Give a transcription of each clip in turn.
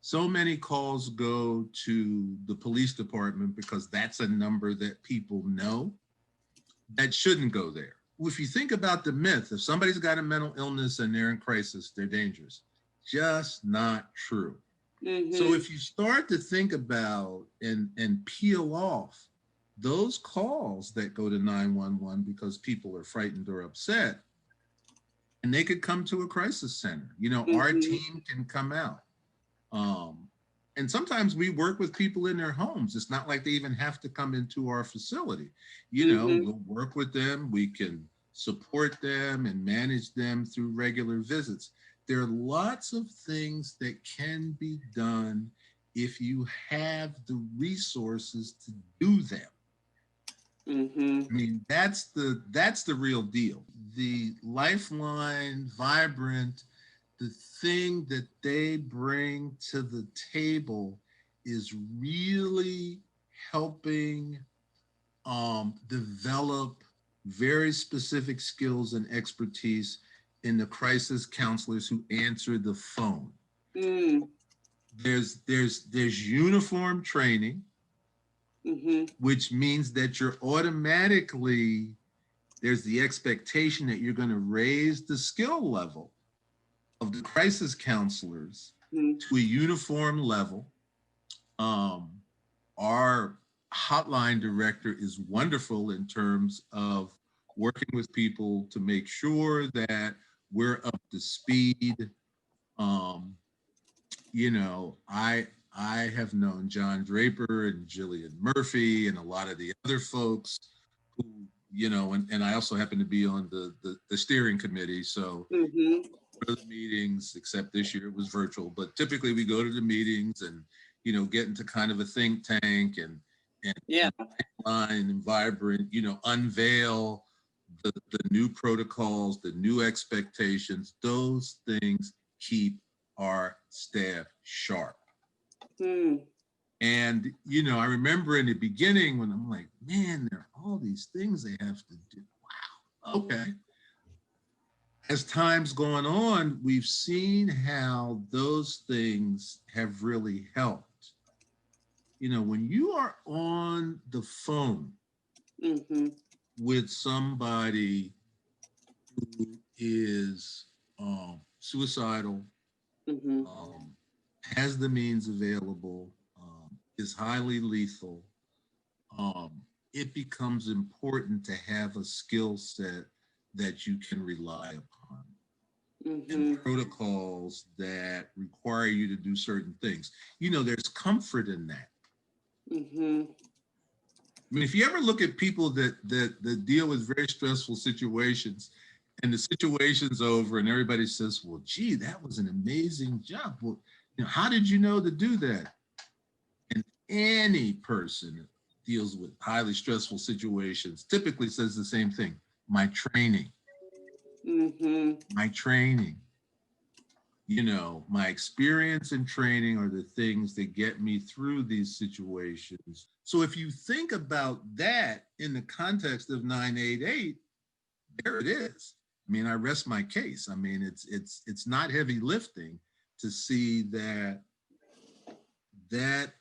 So many calls go to the police department because that's a number that people know that shouldn't go there. If you think about the myth, if somebody's got a mental illness and they're in crisis, they're dangerous. Just not true. So if you start to think about and peel off those calls that go to 911 because people are frightened or upset, and they could come to a crisis center. You know, our team can come out. And sometimes we work with people in their homes. It's not like they even have to come into our facility. You know, we'll work with them. We can support them and manage them through regular visits. There are lots of things that can be done if you have the resources to do them. I mean, that's the real deal. The Lifeline, Vibrant, the thing that they bring to the table is really helping develop very specific skills and expertise in the crisis counselors who answer the phone. There's uniform training, which means that you're automatically, there's the expectation that you're going to raise the skill level of the crisis counselors to a uniform level. Our hotline director is wonderful in terms of working with people to make sure that we're up to speed. You know, I have known John Draper and Jillian Murphy and a lot of the other folks who, you know, and I also happen to be on the steering committee. So go to the meetings, except this year it was virtual, but typically we go to the meetings and, you know, get into kind of a think tank and Line and Vibrant, you know, unveil the new protocols, the new expectations. Those things keep our staff sharp. And, you know, I remember in the beginning when I'm like, man, there are all these things they have to do. Wow, okay. As time's gone on, we've seen how those things have really helped. You know, when you are on the phone with somebody who is suicidal, has the means available, is highly lethal, it becomes important to have a skill set that you can rely upon and protocols that require you to do certain things. You know, there's comfort in that. I mean, if you ever look at people that deal with very stressful situations and the situation's over and everybody says, well, gee, that was an amazing job. Well, you know, how did you know to do that? And any person that deals with highly stressful situations typically says the same thing: my training, my training. You know, my experience and training are the things that get me through these situations. So if you think about that in the context of 988, there it is. I mean, I rest my case. I mean, it's not heavy lifting to see that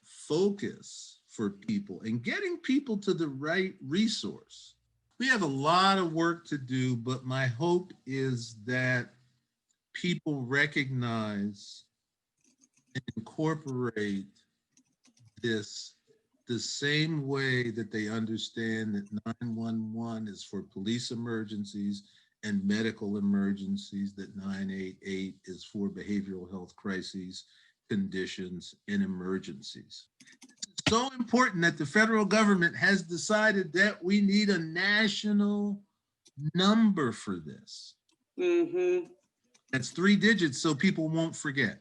focus for people and getting people to the right resource. We have a lot of work to do, but my hope is that people recognize and incorporate this the same way that they understand that 911 is for police emergencies and medical emergencies, that 988 is for behavioral health crises, conditions, and emergencies. It's so important that the federal government has decided that we need a national number for this. That's 3 digits so people won't forget.